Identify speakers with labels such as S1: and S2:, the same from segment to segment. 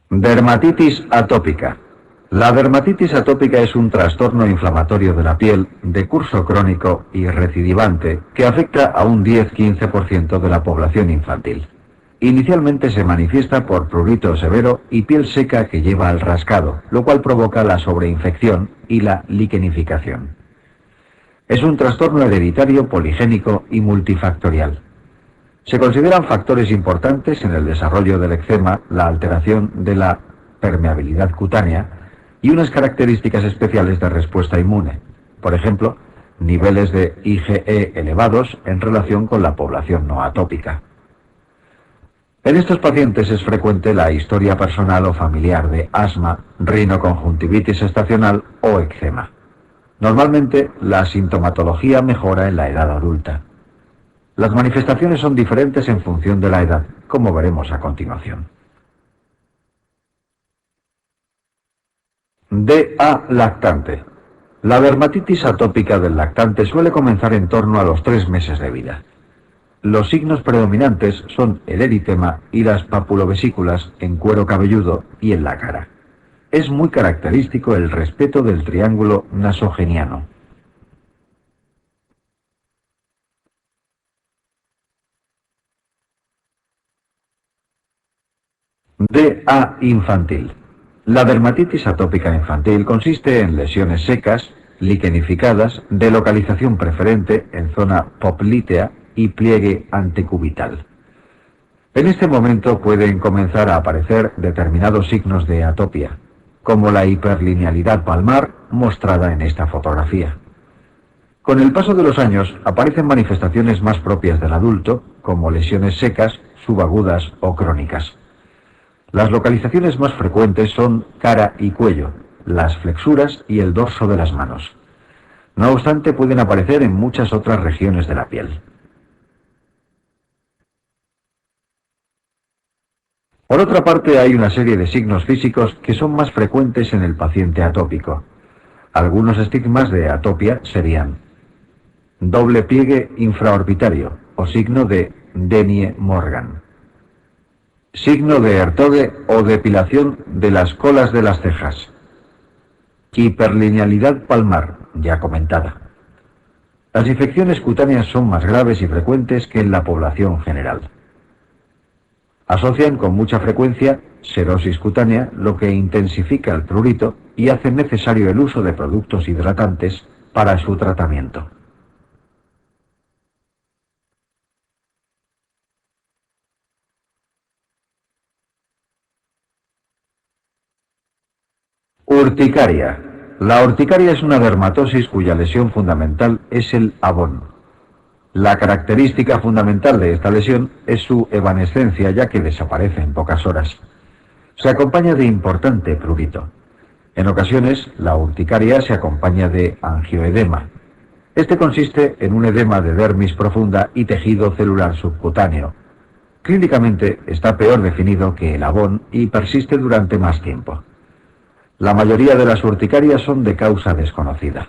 S1: Dermatitis atópica. La dermatitis atópica es un trastorno inflamatorio de la piel de curso crónico y recidivante que afecta a un 10-15% de la población infantil. Inicialmente se manifiesta por prurito severo y piel seca que lleva al rascado, lo cual provoca la sobreinfección y la liquenificación. Es un trastorno hereditario, poligénico y multifactorial. Se consideran factores importantes en el desarrollo del eczema la alteración de la permeabilidad cutánea y unas características especiales de respuesta inmune, por ejemplo, niveles de IgE elevados en relación con la población no atópica. En estos pacientes es frecuente la historia personal o familiar de asma, rinoconjuntivitis estacional o eczema. Normalmente la sintomatología mejora en la edad adulta. Las manifestaciones son diferentes en función de la edad, como veremos a continuación. DA lactante. La dermatitis atópica del lactante suele comenzar en torno a los 3 meses de vida. Los signos predominantes son el eritema y las papulovesículas en cuero cabelludo y en la cara. Es muy característico el respeto del triángulo nasogeniano. DA infantil. La dermatitis atópica infantil consiste en lesiones secas, liquenificadas, de localización preferente en zona poplítea y pliegue antecubital. En este momento pueden comenzar a aparecer determinados signos de atopia, como la hiperlinealidad palmar mostrada en esta fotografía. Con el paso de los años aparecen manifestaciones más propias del adulto, como lesiones secas, subagudas o crónicas. Las localizaciones más frecuentes son cara y cuello, las flexuras y el dorso de las manos. No obstante, pueden aparecer en muchas otras regiones de la piel. Por otra parte, hay una serie de signos físicos que son más frecuentes en el paciente atópico. Algunos estigmas de atopia serían doble pliegue infraorbitario o signo de Denie-Morgan, signo de Ertoghe o depilación de las colas de las cejas, hiperlinealidad palmar, ya comentada. Las infecciones cutáneas son más graves y frecuentes que en la población general. Asocian con mucha frecuencia serosis cutánea, lo que intensifica el prurito y hace necesario el uso de productos hidratantes para su tratamiento. Urticaria. La urticaria es una dermatosis cuya lesión fundamental es el abón. La característica fundamental de esta lesión es su evanescencia, ya que desaparece en pocas horas. Se acompaña de importante prurito. En ocasiones, la urticaria se acompaña de angioedema. Este consiste en un edema de dermis profunda y tejido celular subcutáneo. Clínicamente está peor definido que el abón y persiste durante más tiempo. La mayoría de las urticarias son de causa desconocida.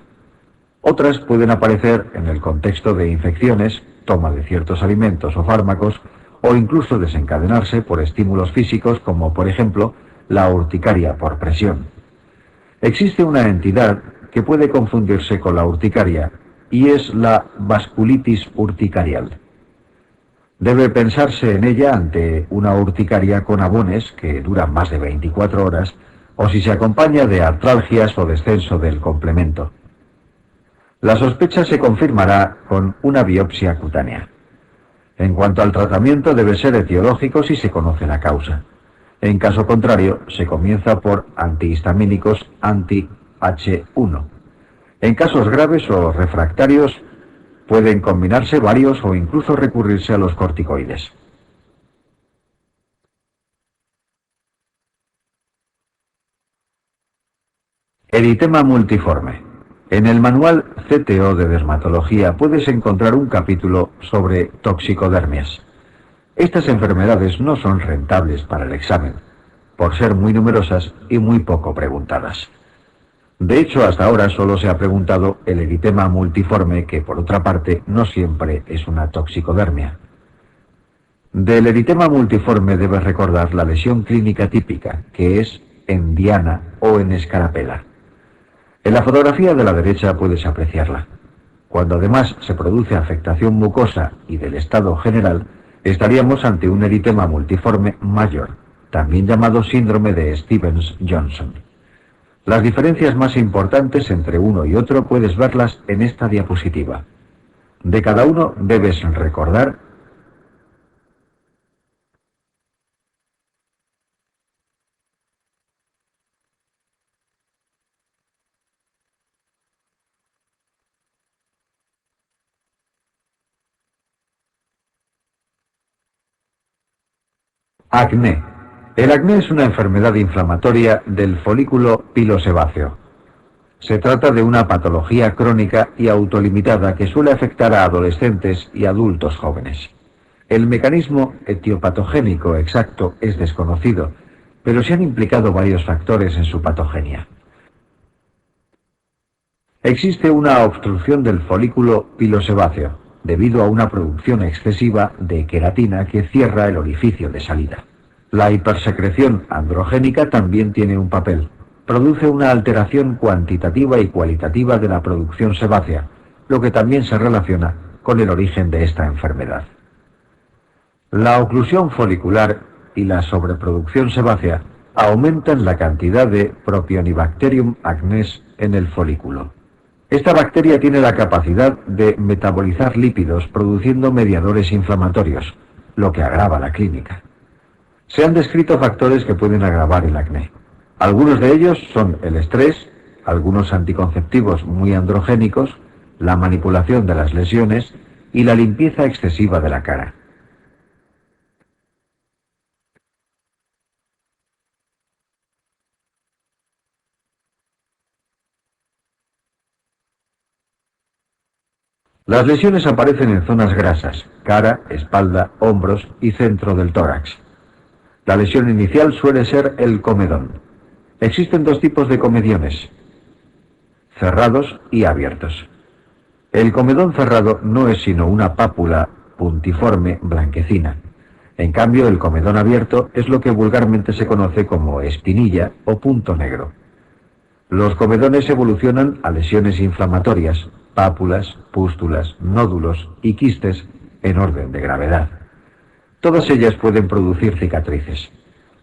S1: Otras pueden aparecer en el contexto de infecciones, toma de ciertos alimentos o fármacos, o incluso desencadenarse por estímulos físicos como, por ejemplo, la urticaria por presión. Existe una entidad que puede confundirse con la urticaria y es la vasculitis urticarial. Debe pensarse en ella ante una urticaria con abones que duran más de 24 horas o si se acompaña de artralgias o descenso del complemento. La sospecha se confirmará con una biopsia cutánea. En cuanto al tratamiento, debe ser etiológico si se conoce la causa. En caso contrario, se comienza por antihistamínicos anti-H1. En casos graves o refractarios, pueden combinarse varios o incluso recurrirse a los corticoides. Eritema multiforme. En el manual CTO de dermatología puedes encontrar un capítulo sobre toxicodermias. Estas enfermedades no son rentables para el examen, por ser muy numerosas y muy poco preguntadas. De hecho, hasta ahora solo se ha preguntado el eritema multiforme, que por otra parte no siempre es una toxicodermia. Del eritema multiforme debes recordar la lesión clínica típica, que es en diana o en escarapela. En la fotografía de la derecha puedes apreciarla. Cuando además se produce afectación mucosa y del estado general, estaríamos ante un eritema multiforme mayor, también llamado síndrome de Stevens-Johnson. Las diferencias más importantes entre uno y otro puedes verlas en esta diapositiva. De cada uno debes recordar acné. El acné es una enfermedad inflamatoria del folículo pilosebáceo. Se trata de una patología crónica y autolimitada que suele afectar a adolescentes y adultos jóvenes. El mecanismo etiopatogénico exacto es desconocido, pero se han implicado varios factores en su patogenia. Existe una obstrucción del folículo pilosebáceo, debido a una producción excesiva de queratina que cierra el orificio de salida. La hipersecreción androgénica también tiene un papel. Produce una alteración cuantitativa y cualitativa de la producción sebácea, lo que también se relaciona con el origen de esta enfermedad. La oclusión folicular y la sobreproducción sebácea aumentan la cantidad de Propionibacterium acnes en el folículo. Esta bacteria tiene la capacidad de metabolizar lípidos produciendo mediadores inflamatorios, lo que agrava la clínica. Se han descrito factores que pueden agravar el acné. Algunos de ellos son el estrés, algunos anticonceptivos muy androgénicos, la manipulación de las lesiones y la limpieza excesiva de la cara. Las lesiones aparecen en zonas grasas, cara, espalda, hombros y centro del tórax. La lesión inicial suele ser el comedón. Existen dos tipos de comediones, cerrados y abiertos. El comedón cerrado no es sino una pápula puntiforme blanquecina. En cambio, el comedón abierto es lo que vulgarmente se conoce como espinilla o punto negro. Los comedones evolucionan a lesiones inflamatorias, pápulas, pústulas, nódulos y quistes en orden de gravedad. Todas ellas pueden producir cicatrices.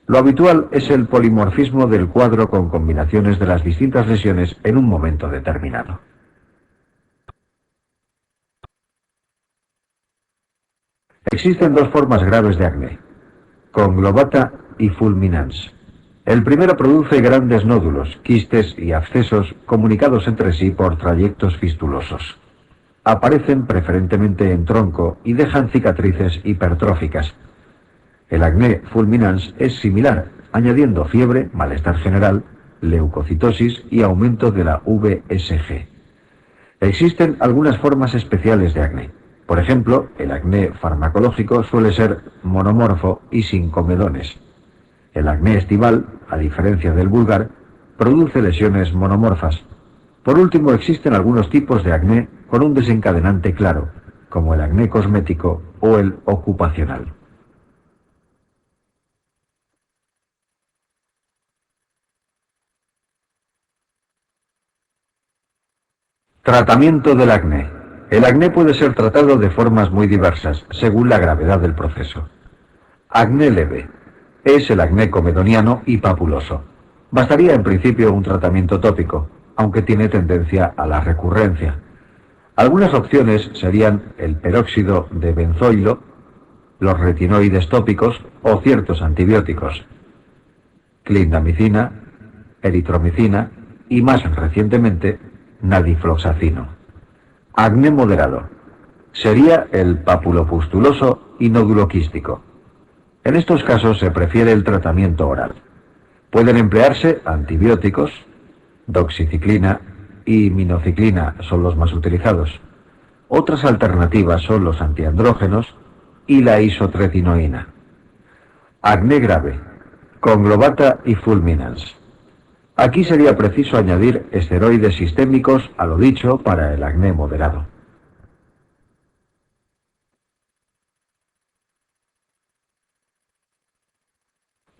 S1: Lo habitual es el polimorfismo del cuadro con combinaciones de las distintas lesiones en un momento determinado. Existen dos formas graves de acné, conglobata y fulminans. El primero produce grandes nódulos, quistes y abscesos comunicados entre sí por trayectos fistulosos. Aparecen preferentemente en tronco y dejan cicatrices hipertróficas. El acné fulminans es similar, añadiendo fiebre, malestar general, leucocitosis y aumento de la VSG. Existen algunas formas especiales de acné. Por ejemplo, el acné farmacológico suele ser monomorfo y sin comedones. El acné estival, a diferencia del vulgar, produce lesiones monomorfas. Por último, existen algunos tipos de acné con un desencadenante claro, como el acné cosmético o el ocupacional. Tratamiento del acné. El acné puede ser tratado de formas muy diversas, según la gravedad del proceso. Acné leve. Es el acné comedoniano y papuloso. Bastaría en principio un tratamiento tópico, aunque tiene tendencia a la recurrencia. Algunas opciones serían el peróxido de benzoilo, los retinoides tópicos o ciertos antibióticos, clindamicina, eritromicina y más recientemente nadifloxacino. Acné moderado. Sería el papulopustuloso y nódulo quístico. En estos casos se prefiere el tratamiento oral. Pueden emplearse antibióticos, doxiciclina y minociclina son los más utilizados. Otras alternativas son los antiandrógenos y la isotretinoína. Acné grave, conglobata y fulminans. Aquí sería preciso añadir esteroides sistémicos a lo dicho para el acné moderado.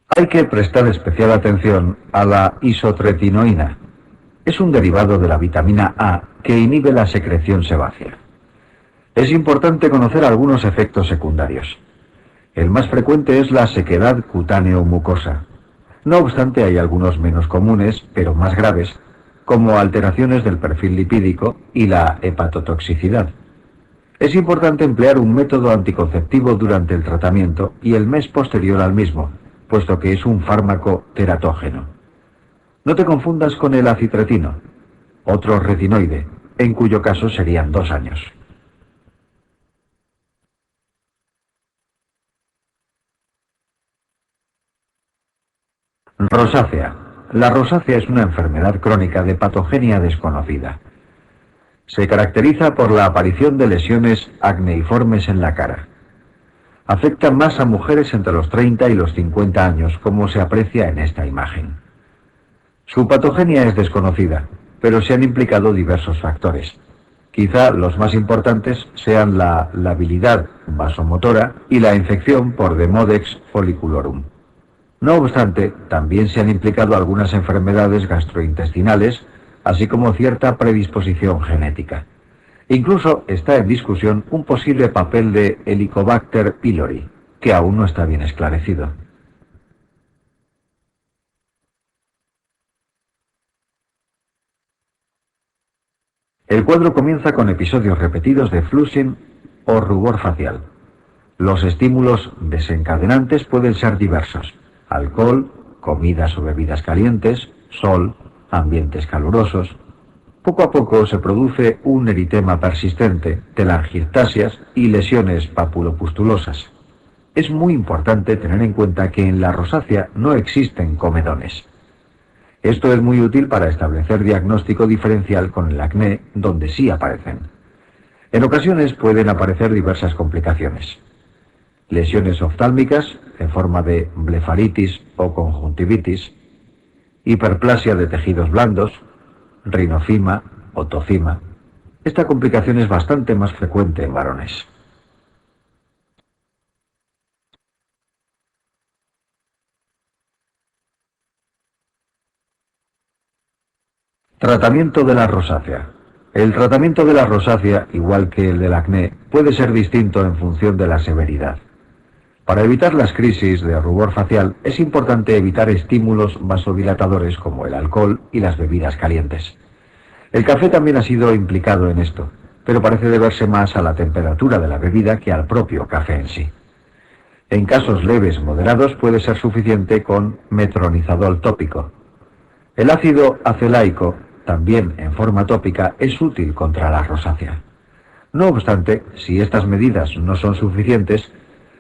S1: Hay que prestar especial atención a la isotretinoína. Es un derivado de la vitamina A que inhibe la secreción sebácea. Es importante conocer algunos efectos secundarios. El más frecuente es la sequedad cutáneo-mucosa. No obstante, hay algunos menos comunes, pero más graves, como alteraciones del perfil lipídico y la hepatotoxicidad. Es importante emplear un método anticonceptivo durante el tratamiento y el mes posterior al mismo, puesto que es un fármaco teratógeno. No te confundas con el acitretino, otro retinoide, en cuyo caso serían 2 años. Rosácea. La rosácea es una enfermedad crónica de patogenia desconocida. Se caracteriza por la aparición de lesiones acneiformes en la cara. Afecta más a mujeres entre los 30 y los 50 años, como se aprecia en esta imagen. Su patogenia es desconocida, pero se han implicado diversos factores. Quizá los más importantes sean la labilidad vasomotora y la infección por Demodex folliculorum. No obstante, también se han implicado algunas enfermedades gastrointestinales, así como cierta predisposición genética. Incluso está en discusión un posible papel de Helicobacter pylori, que aún no está bien esclarecido. El cuadro comienza con episodios repetidos de flushing o rubor facial. Los estímulos desencadenantes pueden ser diversos: alcohol, comidas o bebidas calientes, sol, ambientes calurosos. Poco a poco se produce un eritema persistente, telangiectasias y lesiones papulopustulosas. Es muy importante tener en cuenta que en la rosácea no existen comedones. Esto es muy útil para establecer diagnóstico diferencial con el acné, donde sí aparecen. En ocasiones pueden aparecer diversas complicaciones: lesiones oftálmicas en forma de blefaritis o conjuntivitis, hiperplasia de tejidos blandos, rinocima o tocima. Esta complicación es bastante más frecuente en varones. Tratamiento de la rosácea. El tratamiento de la rosácea, igual que el del acné, puede ser distinto en función de la severidad. Para evitar las crisis de rubor facial, es importante evitar estímulos vasodilatadores como el alcohol y las bebidas calientes. El café también ha sido implicado en esto, pero parece deberse más a la temperatura de la bebida que al propio café en sí. En casos leves moderados puede ser suficiente con metronidazol tópico. El ácido acelaico, también en forma tópica, es útil contra la rosácea. No obstante, si estas medidas no son suficientes,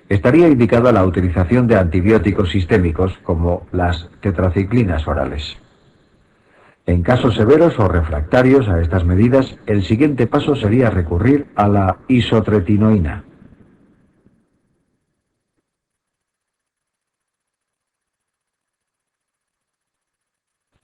S1: estaría indicada la utilización de antibióticos sistémicos como las tetraciclinas orales. En casos severos o refractarios a estas medidas, el siguiente paso sería recurrir a la isotretinoína.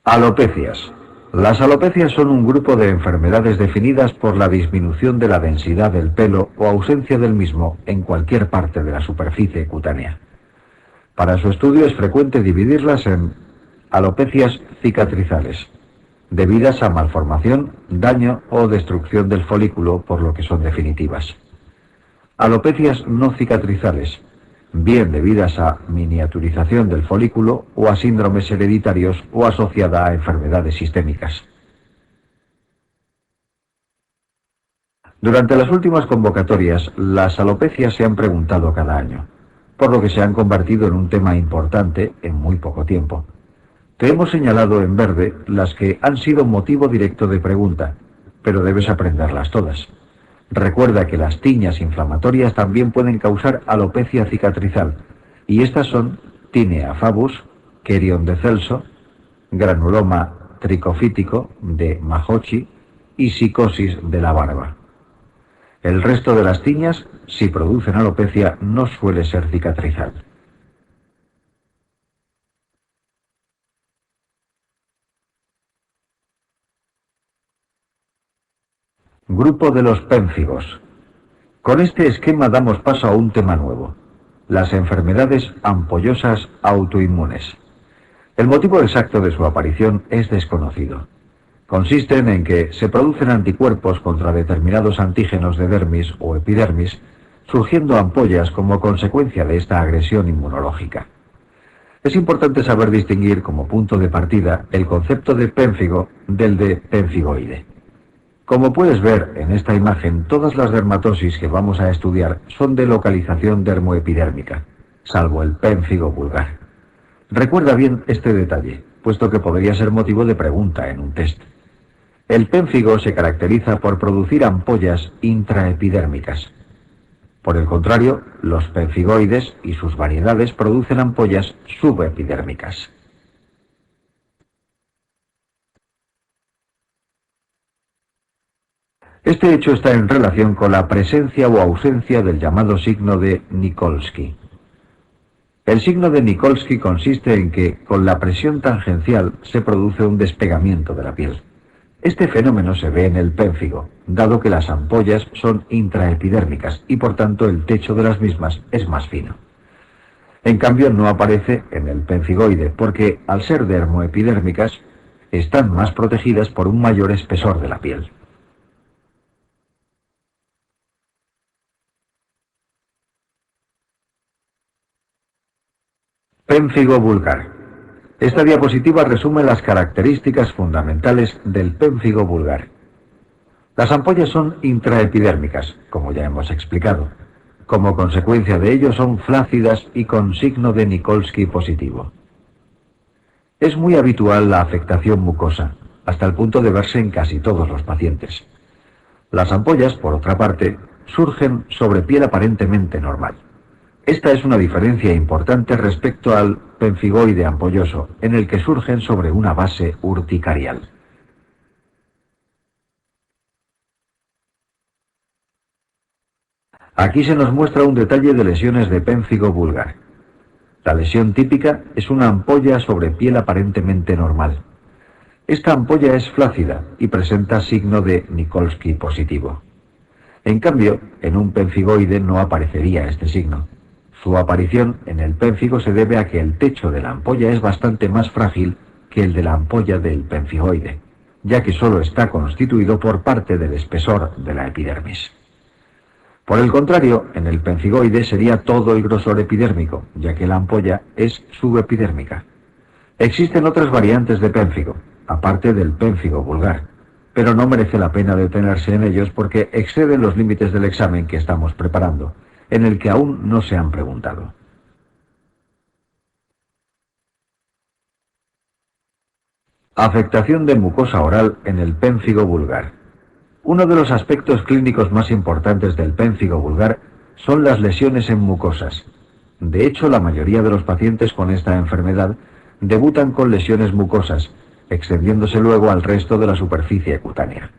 S1: Alopecias. Las alopecias son un grupo de enfermedades definidas por la disminución de la densidad del pelo o ausencia del mismo en cualquier parte de la superficie cutánea. Para su estudio es frecuente dividirlas en alopecias cicatrizales, debidas a malformación, daño o destrucción del folículo, por lo que son definitivas; alopecias no cicatrizales, bien debidas a miniaturización del folículo o a síndromes hereditarios o asociada a enfermedades sistémicas. Durante las últimas convocatorias, las alopecias se han preguntado cada año, por lo que se han convertido en un tema importante en muy poco tiempo. Te hemos señalado en verde las que han sido motivo directo de pregunta, pero debes aprenderlas todas. Recuerda que las tiñas inflamatorias también pueden causar alopecia cicatrizal, y estas son tinea favus, querion de Celso, granuloma tricofítico de Mahochi y psicosis de la barba. El resto de las tiñas, si producen alopecia, no suele ser cicatrizal. Grupo de los pénfigos. Con este esquema damos paso a un tema nuevo: las enfermedades ampollosas autoinmunes. El motivo exacto de su aparición es desconocido. Consisten en que se producen anticuerpos contra determinados antígenos de dermis o epidermis, surgiendo ampollas como consecuencia de esta agresión inmunológica. Es importante saber distinguir como punto de partida el concepto de pénfigo del de pemfigoide. Como puedes ver en esta imagen, todas las dermatosis que vamos a estudiar son de localización dermoepidérmica, salvo el pénfigo vulgar. Recuerda bien este detalle, puesto que podría ser motivo de pregunta en un test. El pénfigo se caracteriza por producir ampollas intraepidérmicas. Por el contrario, los pemfigoides y sus variedades producen ampollas subepidérmicas. Este hecho está en relación con la presencia o ausencia del llamado signo de Nikolsky. El signo de Nikolsky consiste en que, con la presión tangencial, se produce un despegamiento de la piel. Este fenómeno se ve en el pénfigo, dado que las ampollas son intraepidérmicas y por tanto el techo de las mismas es más fino. En cambio no aparece en el pemfigoide porque, al ser dermoepidérmicas, están más protegidas por un mayor espesor de la piel. Pénfigo vulgar. Esta diapositiva resume las características fundamentales del pénfigo vulgar. Las ampollas son intraepidérmicas, como ya hemos explicado. Como consecuencia de ello son flácidas y con signo de Nikolsky positivo. Es muy habitual la afectación mucosa, hasta el punto de verse en casi todos los pacientes. Las ampollas, por otra parte, surgen sobre piel aparentemente normal. Esta es una diferencia importante respecto al pemfigoide ampolloso, en el que surgen sobre una base urticarial. Aquí se nos muestra un detalle de lesiones de pénfigo vulgar. La lesión típica es una ampolla sobre piel aparentemente normal. Esta ampolla es flácida y presenta signo de Nikolsky positivo. En cambio, en un pemfigoide no aparecería este signo. Su aparición en el pénfigo se debe a que el techo de la ampolla es bastante más frágil que el de la ampolla del pemfigoide, ya que solo está constituido por parte del espesor de la epidermis. Por el contrario, en el pemfigoide sería todo el grosor epidérmico, ya que la ampolla es subepidérmica. Existen otras variantes de pénfigo, aparte del pénfigo vulgar, pero no merece la pena detenerse en ellos porque exceden los límites del examen que estamos preparando, en el que aún no se han preguntado. Afectación de mucosa oral en el pénfigo vulgar. Uno de los aspectos clínicos más importantes del pénfigo vulgar son las lesiones en mucosas. De hecho, la mayoría de los pacientes con esta enfermedad debutan con lesiones mucosas, extendiéndose luego al resto de la superficie cutánea.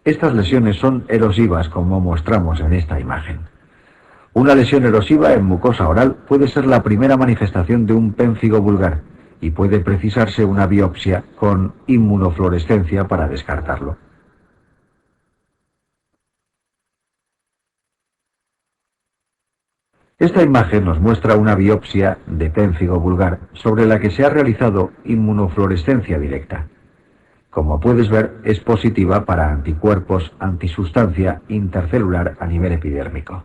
S1: Estas lesiones son erosivas, como mostramos en esta imagen. Una lesión erosiva en mucosa oral puede ser la primera manifestación de un pénfigo vulgar y puede precisarse una biopsia con inmunofluorescencia para descartarlo. Esta imagen nos muestra una biopsia de pénfigo vulgar sobre la que se ha realizado inmunofluorescencia directa. Como puedes ver, es positiva para anticuerpos antisustancia intercelular a nivel epidérmico.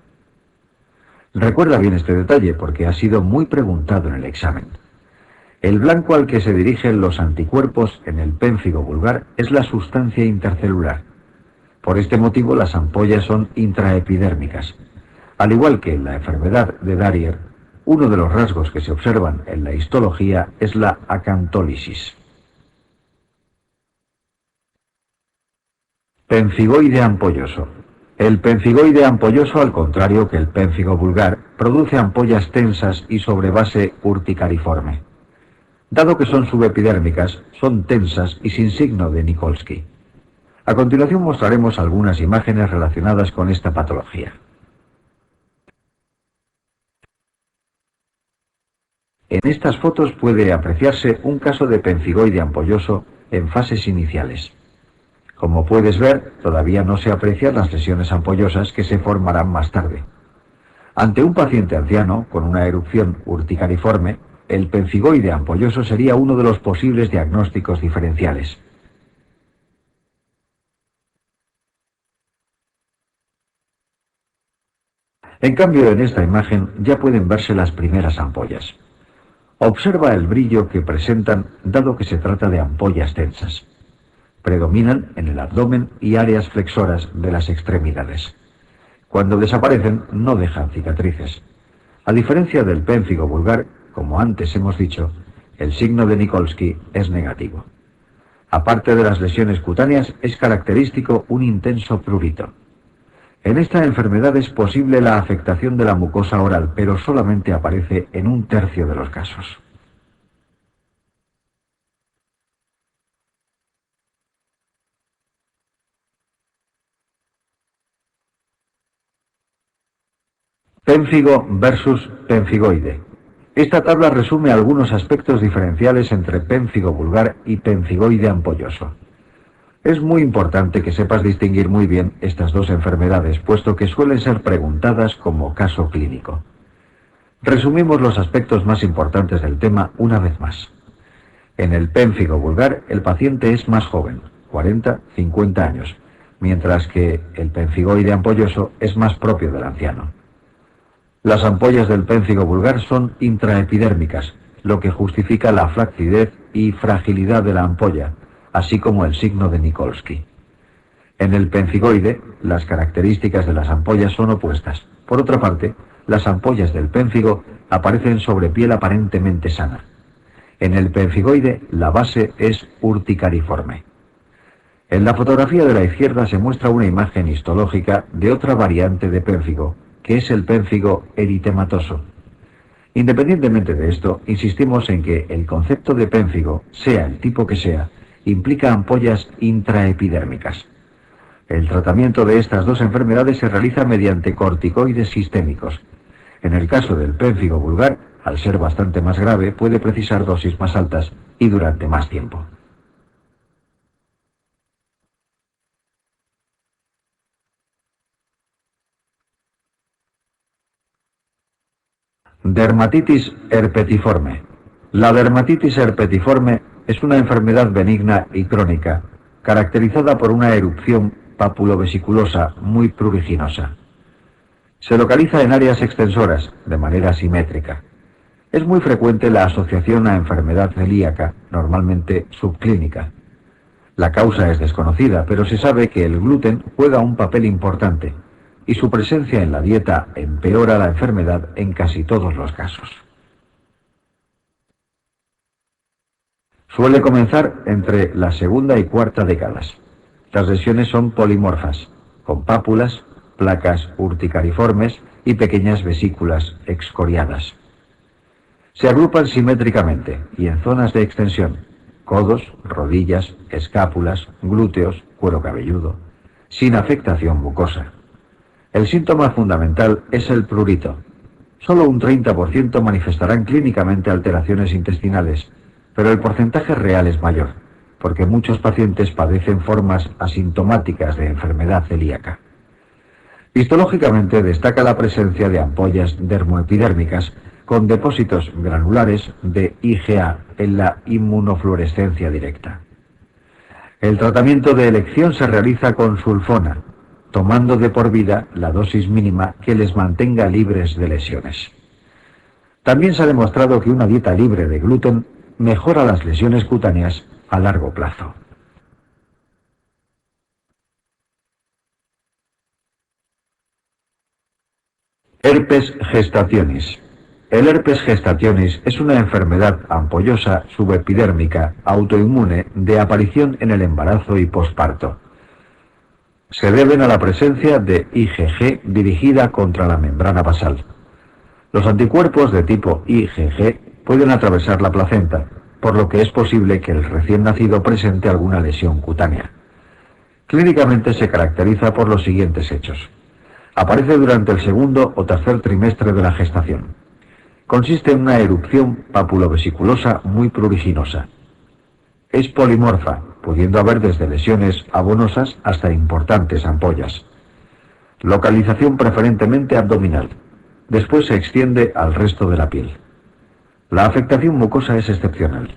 S1: Recuerda bien este detalle porque ha sido muy preguntado en el examen. El blanco al que se dirigen los anticuerpos en el pénfigo vulgar es la sustancia intercelular. Por este motivo las ampollas son intraepidérmicas. Al igual que en la enfermedad de Darrier, uno de los rasgos que se observan en la histología es la acantólisis. Pemfigoide ampolloso. El pemfigoide ampolloso, al contrario que el pénfigo vulgar, produce ampollas tensas y sobre base urticariforme. Dado que son subepidérmicas, son tensas y sin signo de Nikolsky. A continuación mostraremos algunas imágenes relacionadas con esta patología. En estas fotos puede apreciarse un caso de pemfigoide ampolloso en fases iniciales. Como puedes ver, todavía no se aprecian las lesiones ampollosas que se formarán más tarde. Ante un paciente anciano con una erupción urticariforme, el pemfigoide ampolloso sería uno de los posibles diagnósticos diferenciales. En cambio, en esta imagen ya pueden verse las primeras ampollas. Observa el brillo que presentan, dado que se trata de ampollas densas. Predominan en el abdomen y áreas flexoras de las extremidades. Cuando desaparecen, no dejan cicatrices. A diferencia del pénfigo vulgar, como antes hemos dicho, el signo de Nikolsky es negativo. Aparte de las lesiones cutáneas, es característico un intenso prurito. En esta enfermedad es posible la afectación de la mucosa oral, pero solamente aparece en 1/3 de los casos. Pénfigo versus pemfigoide. Esta tabla resume algunos aspectos diferenciales entre pénfigo vulgar y pemfigoide ampolloso. Es muy importante que sepas distinguir muy bien estas dos enfermedades, puesto que suelen ser preguntadas como caso clínico. Resumimos los aspectos más importantes del tema una vez más. En el pénfigo vulgar, el paciente es más joven, 40-50 años, mientras que el pemfigoide ampolloso es más propio del anciano. Las ampollas del pénfigo vulgar son intraepidérmicas, lo que justifica la flacidez y fragilidad de la ampolla, así como el signo de Nikolsky. En el pemfigoide, las características de las ampollas son opuestas. Por otra parte, las ampollas del pénfigo aparecen sobre piel aparentemente sana. En el pemfigoide, la base es urticariforme. En la fotografía de la izquierda se muestra una imagen histológica de otra variante de pénfigo, que es el pénfigo eritematoso. Independientemente de esto, insistimos en que el concepto de pénfigo, sea el tipo que sea, implica ampollas intraepidérmicas. El tratamiento de estas dos enfermedades se realiza mediante corticoides sistémicos. En el caso del pénfigo vulgar, al ser bastante más grave, puede precisar dosis más altas y durante más tiempo. Dermatitis herpetiforme. La dermatitis herpetiforme es una enfermedad benigna y crónica, caracterizada por una erupción papulobesiculosa muy pruriginosa. Se localiza en áreas extensoras, de manera simétrica. Es muy frecuente la asociación a enfermedad celíaca, normalmente subclínica. La causa es desconocida, pero se sabe que el gluten juega un papel importante, y su presencia en la dieta empeora la enfermedad en casi todos los casos. Suele comenzar entre la segunda y cuarta décadas. Las lesiones son polimorfas, con pápulas, placas urticariformes y pequeñas vesículas excoriadas. Se agrupan simétricamente y en zonas de extensión: codos, rodillas, escápulas, glúteos, cuero cabelludo, sin afectación mucosa. El síntoma fundamental es el prurito. Solo un 30% manifestarán clínicamente alteraciones intestinales, pero el porcentaje real es mayor, porque muchos pacientes padecen formas asintomáticas de enfermedad celíaca. Histológicamente destaca la presencia de ampollas dermoepidérmicas con depósitos granulares de IgA en la inmunofluorescencia directa. El tratamiento de elección se realiza con sulfona, tomando de por vida la dosis mínima que les mantenga libres de lesiones. También se ha demostrado que una dieta libre de gluten mejora las lesiones cutáneas a largo plazo. Herpes gestationis. El herpes gestationis es una enfermedad ampollosa subepidérmica autoinmune de aparición en el embarazo y posparto. Se deben a la presencia de IgG dirigida contra la membrana basal. Los anticuerpos de tipo IgG pueden atravesar la placenta, por lo que es posible que el recién nacido presente alguna lesión cutánea. Clínicamente se caracteriza por los siguientes hechos. Aparece durante el segundo o tercer trimestre de la gestación. Consiste en una erupción papulovesiculosa muy pruriginosa. Es polimorfa, pudiendo haber desde lesiones abonosas hasta importantes ampollas. Localización preferentemente abdominal. Después se extiende al resto de la piel. La afectación mucosa es excepcional.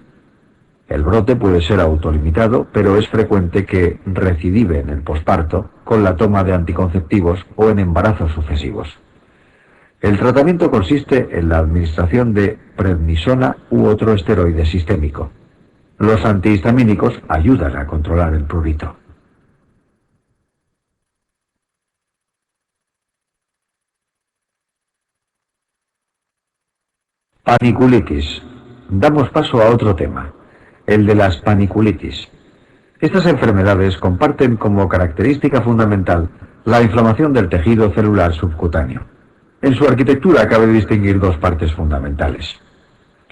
S1: El brote puede ser autolimitado, pero es frecuente que recidive en el posparto con la toma de anticonceptivos o en embarazos sucesivos. El tratamiento consiste en la administración de prednisona u otro esteroide sistémico. Los antihistamínicos ayudan a controlar el prurito. Paniculitis. Damos paso a otro tema, el de las paniculitis. Estas enfermedades comparten como característica fundamental la inflamación del tejido celular subcutáneo. En su arquitectura cabe distinguir dos partes fundamentales: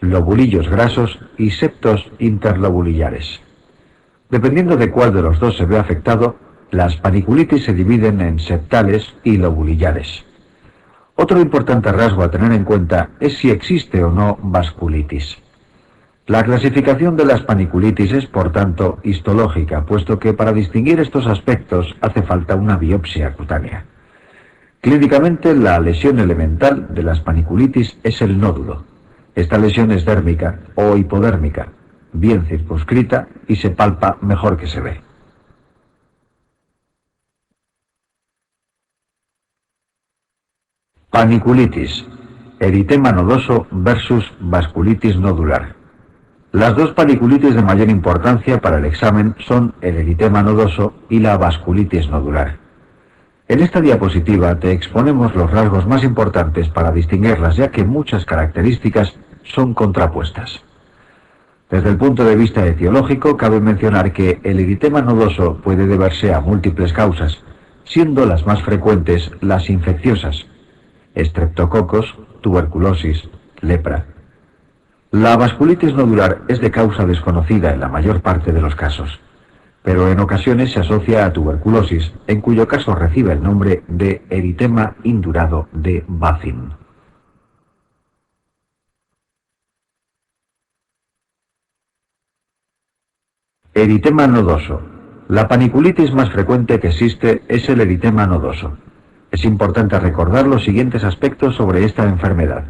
S1: lobulillos grasos y septos interlobulillares. Dependiendo de cuál de los dos se ve afectado, las paniculitis se dividen en septales y lobulillares. Otro importante rasgo a tener en cuenta es si existe o no vasculitis. La clasificación de las paniculitis es, por tanto, histológica, puesto que para distinguir estos aspectos hace falta una biopsia cutánea. Clínicamente, la lesión elemental de las paniculitis es el nódulo. Esta lesión es dérmica o hipodérmica, bien circunscrita y se palpa mejor que se ve. Paniculitis, eritema nodoso versus vasculitis nodular. Las dos paniculitis de mayor importancia para el examen son el eritema nodoso y la vasculitis nodular. En esta diapositiva te exponemos los rasgos más importantes para distinguirlas, ya que muchas características son contrapuestas. Desde el punto de vista etiológico, cabe mencionar que el eritema nodoso puede deberse a múltiples causas, siendo las más frecuentes las infecciosas: estreptococos, tuberculosis, lepra. La vasculitis nodular es de causa desconocida en la mayor parte de los casos, pero en ocasiones se asocia a tuberculosis, en cuyo caso recibe el nombre de eritema indurado de Bacin. Eritema nodoso. La paniculitis más frecuente que existe es el eritema nodoso. Es importante recordar los siguientes aspectos sobre esta enfermedad.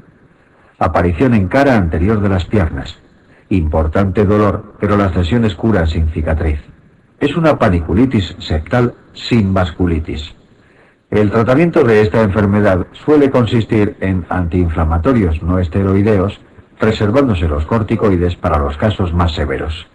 S1: Aparición en cara anterior de las piernas. Importante dolor, pero las lesiones curan sin cicatriz. Es una paniculitis septal sin vasculitis. El tratamiento de esta enfermedad suele consistir en antiinflamatorios no esteroideos, reservándose los corticoides para los casos más severos.